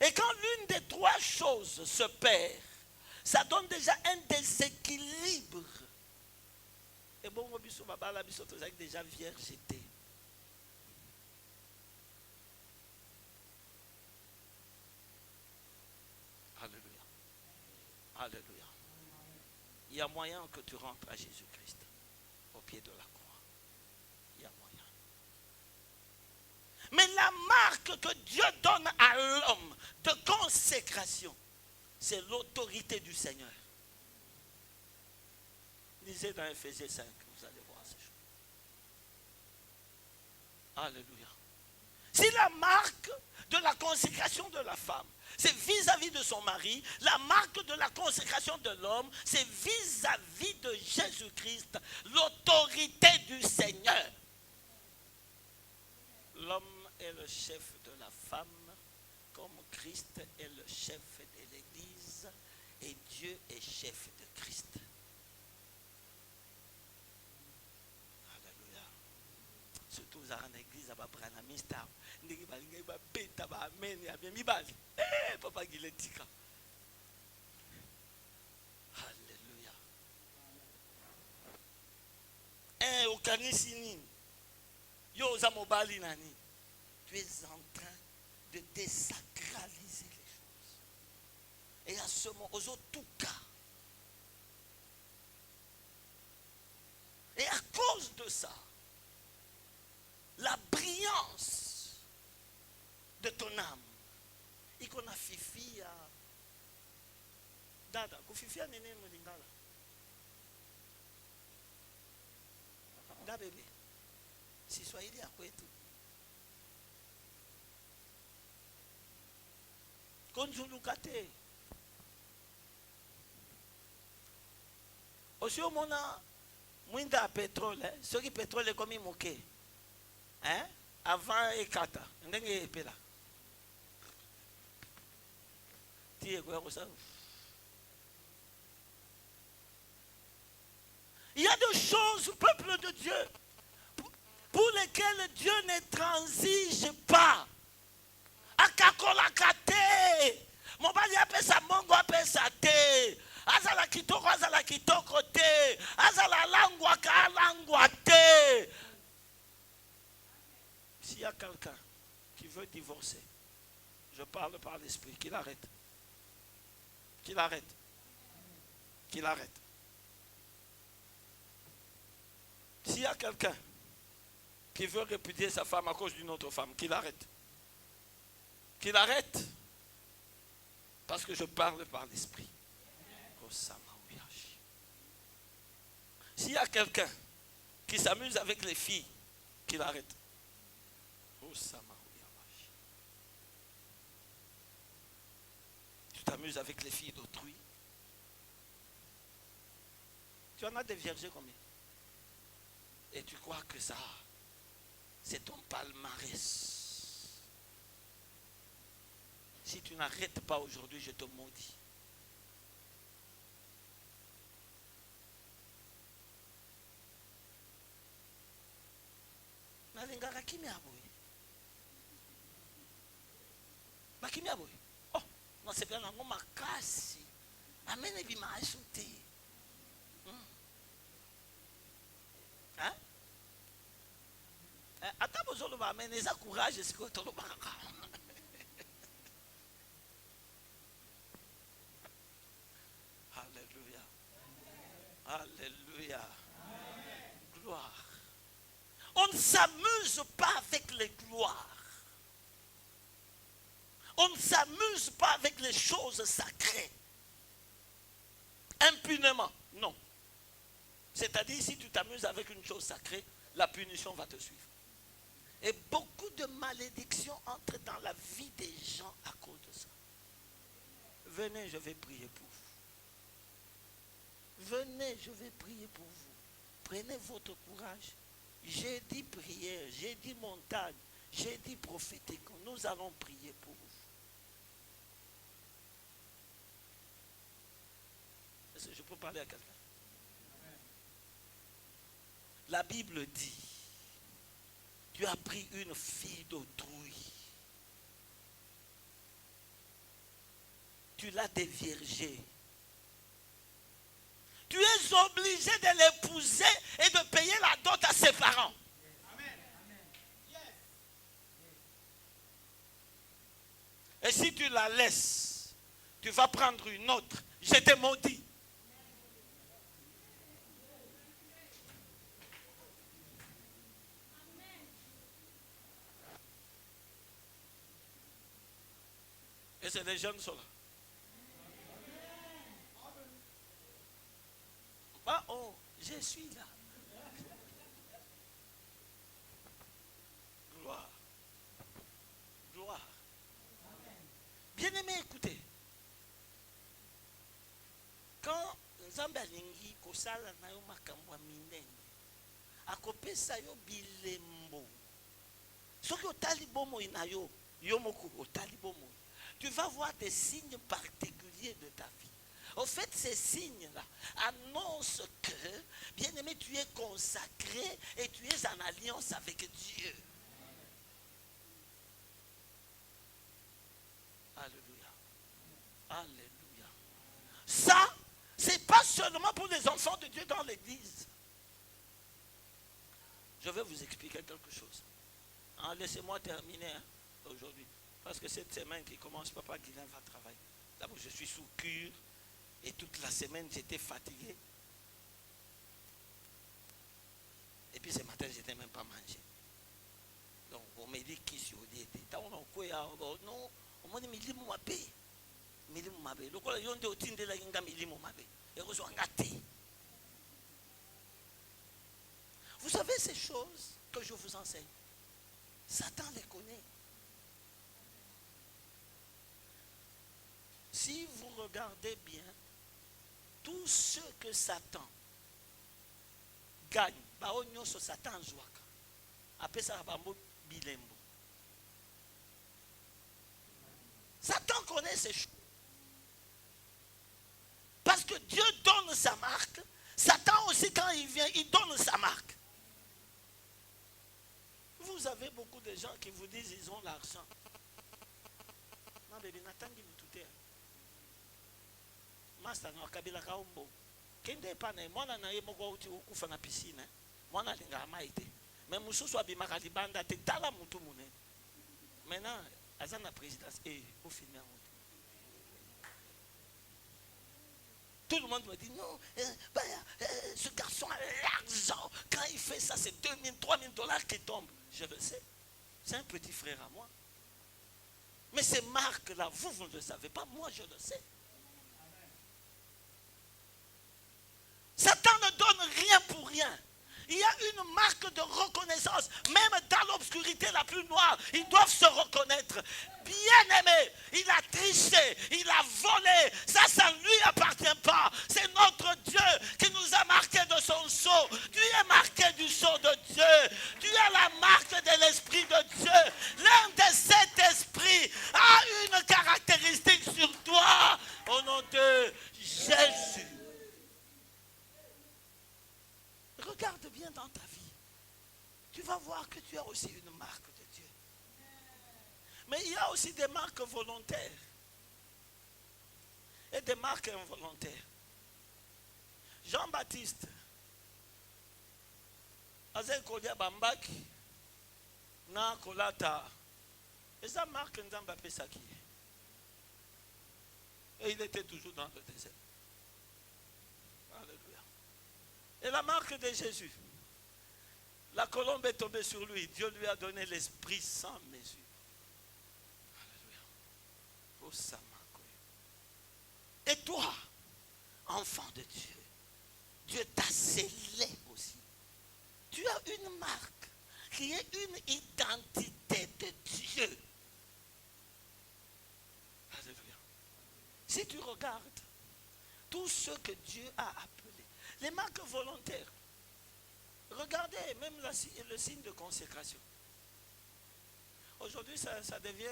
Et quand l'une des 3 choses se perd, ça donne déjà un déséquilibre. Et bon, la déjà viergeté. Alléluia. Alléluia. Il y a moyen que tu rentres à Jésus-Christ, au pied de la croix. Il y a moyen. Mais la marque que Dieu donne à l'homme de consécration, c'est l'autorité du Seigneur. Lisez dans Ephésiens 5, vous allez voir ces choses. Alléluia. Si la marque de la consécration de la femme, c'est vis-à-vis de son mari, la marque de la consécration de l'homme, c'est vis-à-vis de Jésus-Christ, l'autorité du Seigneur. L'homme est le chef de la femme, comme Christ est le chef de l'Église, et Dieu est chef de Christ. Alléluia. Surtout dans l'église, Branamista, makanisi nini? Yo oza mobali nani? Tu es en train de désacraliser les choses. Et à ce moment, aux autres tout cas. Et à cause de ça, la brillance de ton âme, et qu'on a fifi à dada, qu'on fifi à néné molingala. Da bébé, si Swahili à quoi et tout. Konjulukate. Aussi au monde mwinda pétrole, ceux qui pétrole est comme moqué. Hein? Avant et kata, ndenge epela. Il y a des choses, peuple de Dieu, pour lesquelles Dieu ne transige pas. Akakolakate. Mobali apesa mongo apesa te. Azala kitoko te. Azala langwa ka langwa te. S'il y a quelqu'un qui veut divorcer, je parle par l'esprit, qu'il arrête. Qu'il arrête. Qu'il arrête. S'il y a quelqu'un qui veut répudier sa femme à cause d'une autre femme, qu'il arrête. Qu'il arrête. Parce que je parle par l'esprit. S'il y a quelqu'un qui s'amuse avec les filles, qu'il arrête. Tu t'amuses avec les filles d'autrui. Tu en as des vierges combien? Et tu crois que ça, c'est ton palmarès. Si tu n'arrêtes pas aujourd'hui, je te maudis. Nalingaka kimia boy. Makimia boy. Oh, non c'est bien nango makasi. Amene bima ajouté. Hein? Ata bozolo ba amene eza courage siko tolo baka. Alléluia. Alléluia. Gloire. On ne s'amuse pas avec les gloires. On ne s'amuse pas avec les choses sacrées. Impunément. Non. C'est-à-dire, si tu t'amuses avec une chose sacrée, la punition va te suivre. Et beaucoup de malédictions entrent dans la vie des gens à cause de ça. Venez, je vais prier pour vous. Venez, je vais prier pour vous. Prenez votre courage. J'ai dit prière, j'ai dit montagne, j'ai dit prophétique. Nous allons prier pour vous. Est-ce que je peux parler à quelqu'un? La Bible dit, tu as pris une fille d'autrui. Tu l'as déviergée. Tu es obligé de l'épouser et de payer la dot à ses parents. Et si tu la laisses, tu vas prendre une autre. Je te maudis. Et c'est les jeunes sont là. Ah oh, je suis là. Gloire. Gloire. Bien-aimé, écoutez. Quand Nzambe alingi kosala na yo makambo minene, akopesa yo bilembo. Soki otali bomoi na yo, yo moko otali bomoi. Tu vas voir des signes particuliers de ta vie. En fait, ces signes-là annoncent que, bien-aimé, tu es consacré et tu es en alliance avec Dieu. Alléluia. Alléluia. Ça, c'est pas seulement pour les enfants de Dieu dans l'église. Je vais vous expliquer quelque chose. Hein, laissez-moi terminer aujourd'hui. Parce que cette semaine qui commence, Papa Guilain va travailler. D'abord, je suis sous cure. Et toute la semaine, j'étais fatigué. Et puis ce matin, je n'étais même pas mangé. Donc, on me dit qui suis au diète. Non, on m'a dit, milimu mabe. Milimu mabe. Donc, on a dit, on tinde la yinga milimu mabe. Et on a dit. Vous savez ces choses que je vous enseigne. Satan les connaît. Si vous regardez bien, tout ce que Satan gagne, Satan jouaka. Après ça, bilembo. Satan connaît ces choses. Parce que Dieu donne sa marque. Satan aussi, quand il vient, il donne sa marque. Vous avez beaucoup de gens qui vous disent qu'ils ont l'argent. Non, bébé, n'attends pas tout. Master na kabila kaumbo kende pana mwana na ye moko uti ukufa na piscine mwana linga maite mais mususu abimaka libanda te tala mutu munene maintenant azana présidence et au final tout le monde me dit non ce garçon a l'argent quand il fait ça c'est 2000 3000 dollars qui tombent je le sais c'est un petit frère à moi mais ces marques là vous ne le savez pas moi je le sais. Satan ne donne rien pour rien. Il y a une marque de reconnaissance. Même dans l'obscurité la plus noire, ils doivent se reconnaître. Bien-aimé, il a triché, il a volé. Ça ne lui appartient pas. C'est notre Dieu qui nous a marqué de son sceau. Tu es marqué du sceau de Dieu. Tu as la marque de l'Esprit de Dieu. L'un de cet esprit a une caractéristique sur toi. Au nom de Jésus. Regarde bien dans ta vie. Tu vas voir que tu as aussi une marque de Dieu. Mais il y a aussi des marques volontaires. Et des marques involontaires. Jean-Baptiste. Azel Kolia Bambaki. Na Kolata. Et ça marque Nzamba Pesaki. Et il était toujours dans le désert. Alléluia. Et la marque de Jésus. La colombe est tombée sur lui. Dieu lui a donné l'esprit sans mesure. Alléluia. Oh, ça marque. Et toi, enfant de Dieu, Dieu t'a scellé aussi. Tu as une marque qui est une identité de Dieu. Alléluia. Si tu regardes tout ce que Dieu a appelé, les marques volontaires. Regardez même le signe de consécration. Aujourd'hui, ça devient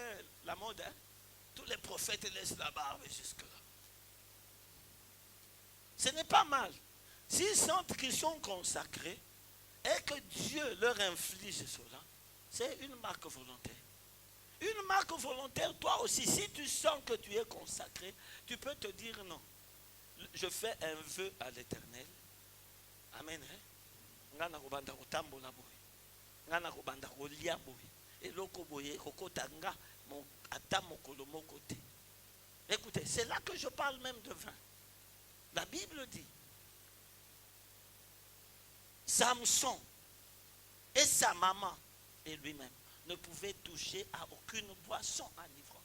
la mode. Hein? Tous les prophètes laissent la barbe jusque-là. Ce n'est pas mal. S'ils sentent qu'ils sont consacrés et que Dieu leur inflige cela, c'est une marque volontaire. Une marque volontaire, toi aussi, si tu sens que tu es consacré, tu peux te dire non. Je fais un vœu à l'Éternel. Amen. Ngana kobanda kotambola boye. Ngana kobanda kolia boye. Eloko boye kokota nga ata mokolo moko te. Écoutez, c'est là que je parle même de vin. La Bible dit Samson et sa maman et lui-même ne pouvaient toucher à aucune boisson enivrante.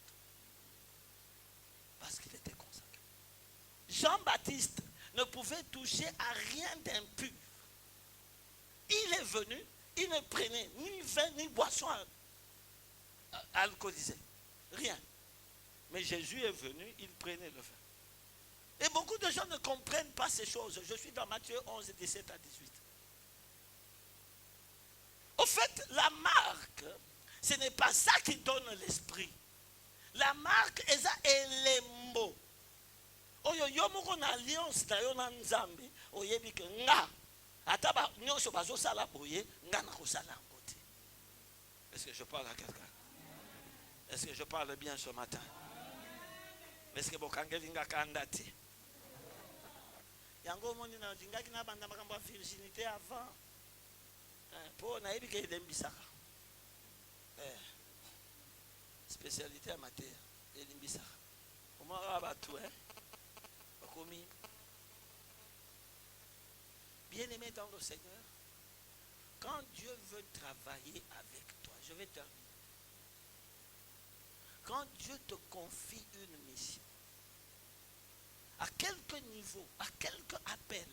Parce qu'il était consacré. Jean-Baptiste ne pouvait toucher à rien d'impur. Il est venu, il ne prenait ni vin ni boisson alcoolisée. Rien. Mais Jésus est venu, il prenait le vin. Et beaucoup de gens ne comprennent pas ces choses. Je suis dans Matthieu 11, 17 à 18. Au fait, la marque, ce n'est pas ça qui donne l'esprit. La marque est ça elembo. Oyo yomoko na alliance na yo na Nzambe, oyebi ke nga ataba nyonso bazo sala boye, nga na ko sala ngote. Est-ce que je parle à quelqu'un? Est-ce que je parle bien ce matin? Est-ce que bokangeli nga kandati? Yango moni na jingaki na banda makambo virginité avant. Pour naïbi que il bisaka. Spécialité amateur. Il bisaka. Comment on va tout commis. Bien-aimé dans le Seigneur, quand Dieu veut travailler avec toi, je vais terminer. Quand Dieu te confie une mission, à quelque niveau, à quelque appel,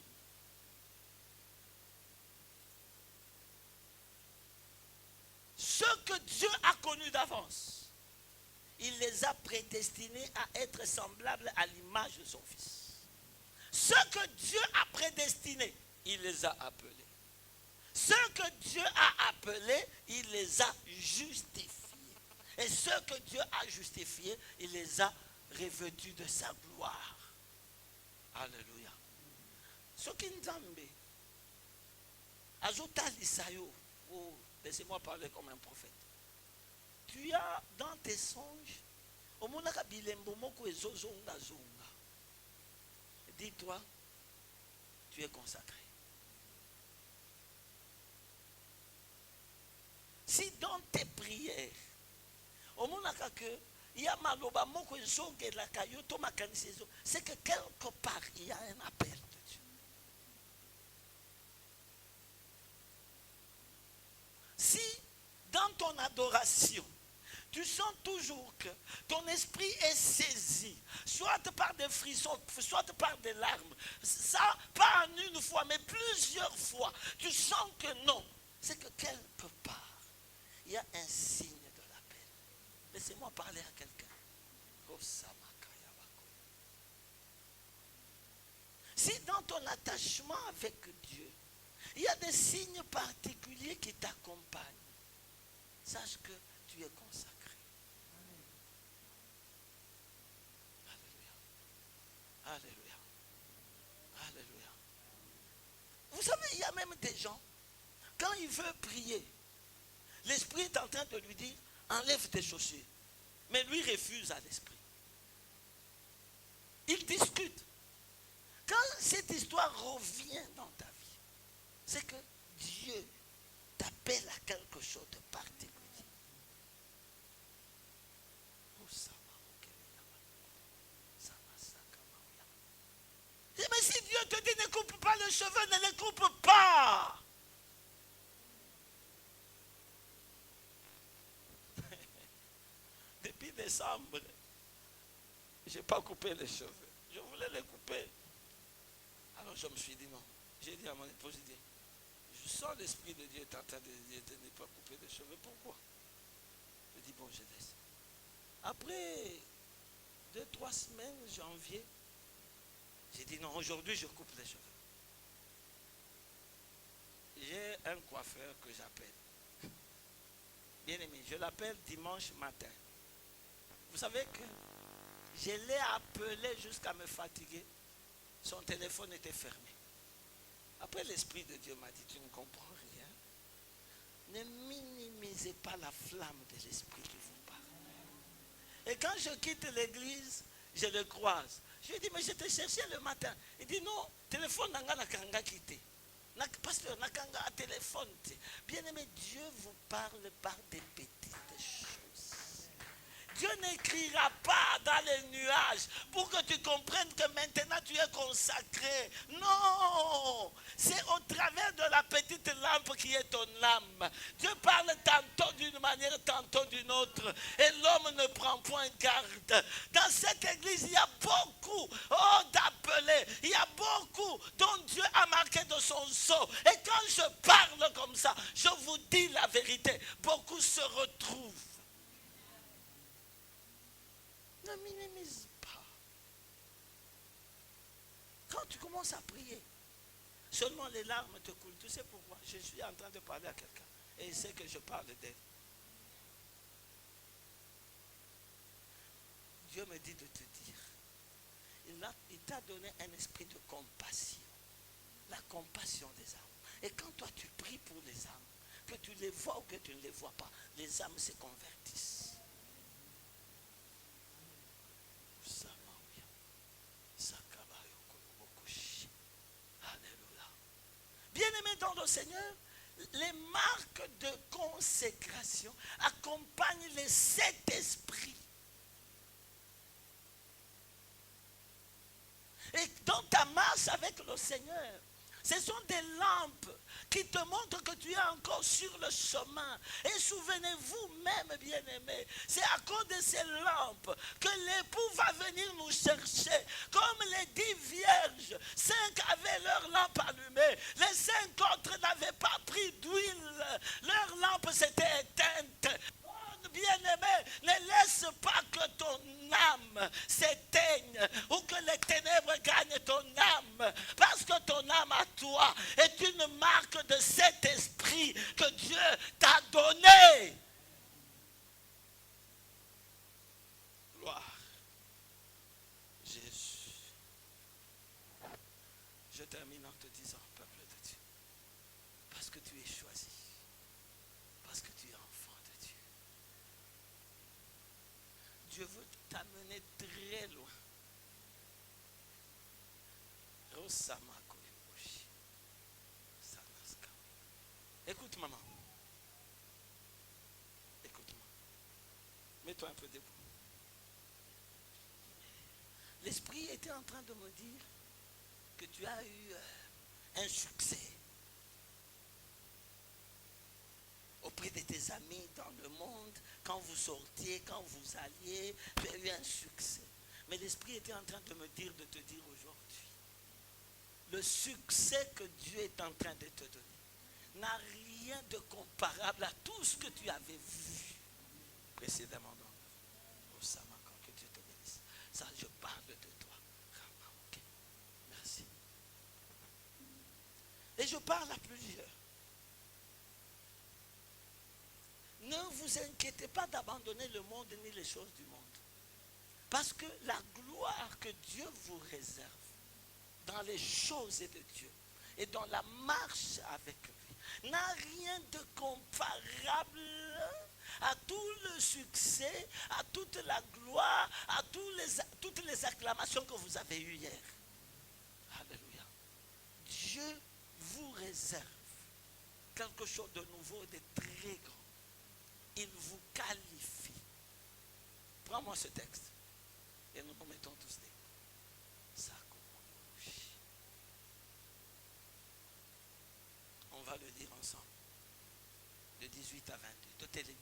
ceux que Dieu a connus d'avance, il les a prédestinés à être semblables à l'image de son Fils. Ceux que Dieu a prédestinés, il les a appelés. Ceux que Dieu a appelés, il les a justifiés. Et ceux que Dieu a justifiés, il les a revêtus de sa gloire. Alléluia. Ce qui nous a ajoute à l'Isaïo, laissez-moi parler comme un prophète. Tu as dans tes songes, dis-toi, tu es consacré. Si dans tes prières, c'est que quelque part il y a un appel de Dieu. Si dans ton adoration, tu sens toujours que ton esprit est saisi, soit par des frissons, soit par des larmes, ça, pas en une fois, mais plusieurs fois, tu sens que non, c'est que quelque part, il y a un signe de l'appel. Laissez-moi parler à quelqu'un. Si dans ton attachement avec Dieu, il y a des signes particuliers qui t'accompagnent, sache que tu es consacré. Alléluia. Alléluia. Alléluia. Vous savez, il y a même des gens, quand il veut prier, l'esprit est en train de lui dire, enlève tes chaussures. Mais lui refuse à l'esprit. Il discute. Quand cette histoire revient dans ta vie, c'est que Dieu t'appelle à quelque chose de particulier. Mais si Dieu te dit ne coupe pas les cheveux, ne les coupe pas. Depuis décembre, je n'ai pas coupé les cheveux. Je voulais les couper. Alors je me suis dit non. J'ai dit à mon épouse, je sens l'Esprit de Dieu est en train de dire de ne pas couper les cheveux. Pourquoi? Je dis bon, je laisse. Après 2-3 semaines, janvier, j'ai dit non, aujourd'hui je coupe les cheveux. J'ai un coiffeur que j'appelle. Bien aimé, je l'appelle dimanche matin. Vous savez que je l'ai appelé jusqu'à me fatiguer. Son téléphone était fermé. Après, l'Esprit de Dieu m'a dit, tu ne comprends rien. Ne minimisez pas la flamme de l'Esprit qui vous parle. Et quand je quitte l'église, je le croise. Je lui dis, mais je te cherchais le matin. Il dit, non, téléphone n'a pas quitté. Pasteur, n'a pas téléphone. Bien aimé, Dieu vous parle par des petites choses. Dieu n'écrira pas dans les nuages pour que tu comprennes que maintenant tu es consacré. Non, c'est au travers de la petite lampe qui est ton âme. Dieu parle tantôt d'une manière, tantôt d'une autre. Et l'homme ne prend point garde. Dans cette église, il y a beaucoup d'appelés. Il y a beaucoup dont Dieu a marqué de son sceau. Et quand je parle comme ça, je vous dis la vérité. Beaucoup se retrouvent. Ne minimise pas. Quand tu commences à prier, seulement les larmes te coulent. Tu sais pourquoi? Je suis en train de parler à quelqu'un et il sait que je parle d'elle. Dieu me dit de te dire, il t'a donné un esprit de compassion. La compassion des âmes. Et quand toi tu pries pour les âmes, que tu les vois ou que tu ne les vois pas, les âmes se convertissent. Bien-aimé dans le Seigneur, les marques de consécration accompagnent les 7 esprits. Et dans ta marche avec le Seigneur, ce sont des lampes qui te montrent que tu es encore sur le chemin. Et souvenez-vous même, bien-aimés, c'est à cause de ces lampes que l'époux va venir nous chercher. Comme les 10 vierges, 5 avaient leur lampe allumée, les 5 autres n'avaient pas pris d'huile, leur lampe s'était éteinte. Bien-aimé, ne laisse pas que ton âme s'éteigne ou que les ténèbres gagnent ton âme, parce que ton âme à toi est une marque de cet esprit que Dieu t'a donné. Gloire. Jésus. Je termine en te disant, peuple de Dieu, parce que tu es choisi, parce que tu es enfant de Dieu, Dieu veut t'amener très loin. Écoute, maman. Écoute-moi. Mets-toi un peu debout. L'esprit était en train de me dire que tu as eu un succès auprès de tes amis dans le monde. Quand vous sortiez, quand vous alliez, tu as eu un succès. Mais l'esprit était en train de me dire, de te dire aujourd'hui, le succès que Dieu est en train de te donner n'a rien de comparable à tout ce que tu avais vu précédemment. Oh, ça m'accorde, que Dieu te bénisse. Ça, je parle de toi. Okay. Merci. Et je parle à plusieurs. Ne vous inquiétez pas d'abandonner le monde ni les choses du monde. Parce que la gloire que Dieu vous réserve dans les choses de Dieu et dans la marche avec lui n'a rien de comparable à tout le succès, à toute la gloire, à toutes les acclamations que vous avez eues hier. Alléluia. Dieu vous réserve quelque chose de nouveau et de très grand. Il vous qualifie. Prends-moi ce texte et nous nous mettons tous des ça. On va le dire ensemble. De 18 à 22. Notez-les.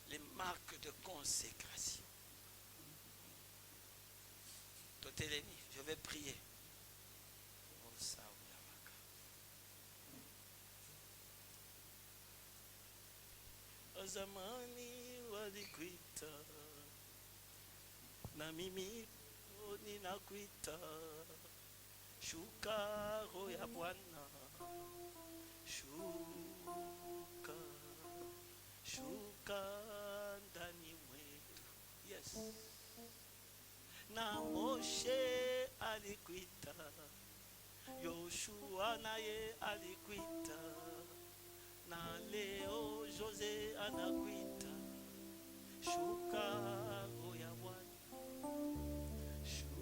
Les marques de consécration. Notez-les. Je vais prier. Zamani walikwita na mimi ninakwita, shuka roho ya Bwana, shuka ndani mwetu. Yes. Na Moshe alikwita, Yoshua naye alikwita, na leo Jose anakwita, shuka roho ya Bwana, shuka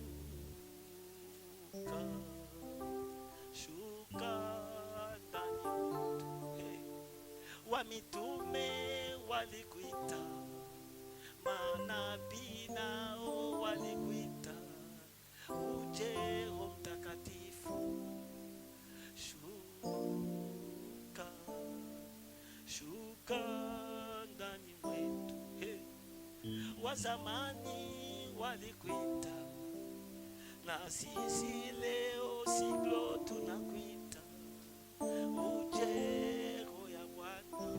ndani mwetu. Hey. Wamitume walikuita, manabii nao walikuita, uje Roho Mtakatifu, shuka ndani mwetu. Hey. Wazamani walikuita, na sisi leo siglo tunakuita, uje Roho ya Bwana,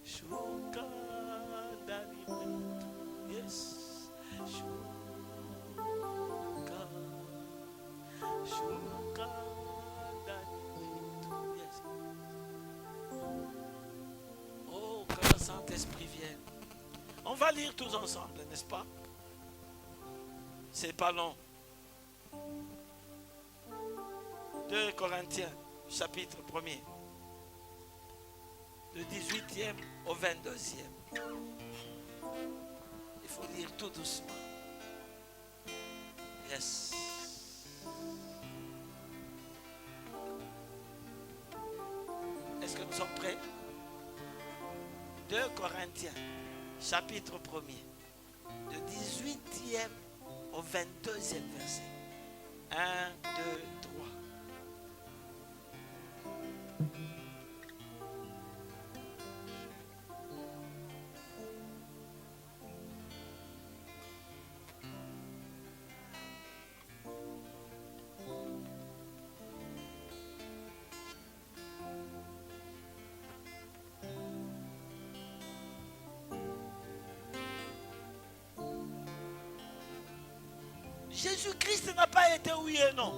shuka ndani mwetu. Yes. Shuka ndani mwetu. Yes. Oh, que le Saint-Esprit vienne. On va lire tous ensemble, n'est-ce pas? C'est pas long. 2 Corinthiens, chapitre 1er. Le 18e au 22e. Il faut lire tout doucement. Nous sommes prêts? 2 Corinthiens, chapitre 1er, de 18e au 22e verset. 1, 2, 3. Jésus-Christ n'a pas été oui et non.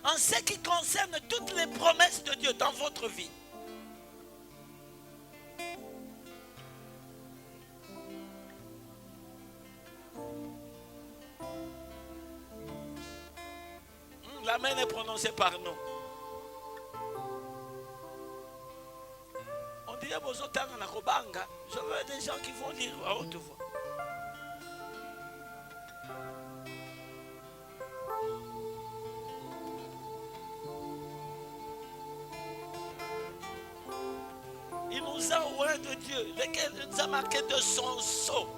En ce qui concerne toutes les promesses de Dieu dans votre vie, l'amen est prononcé par nous. On dirait bozotanga na kobanga. Je veux des gens qui vont lire à haute voix. Il nous a oint de Dieu, lequel nous a marqué de son sceau.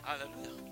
Alléluia.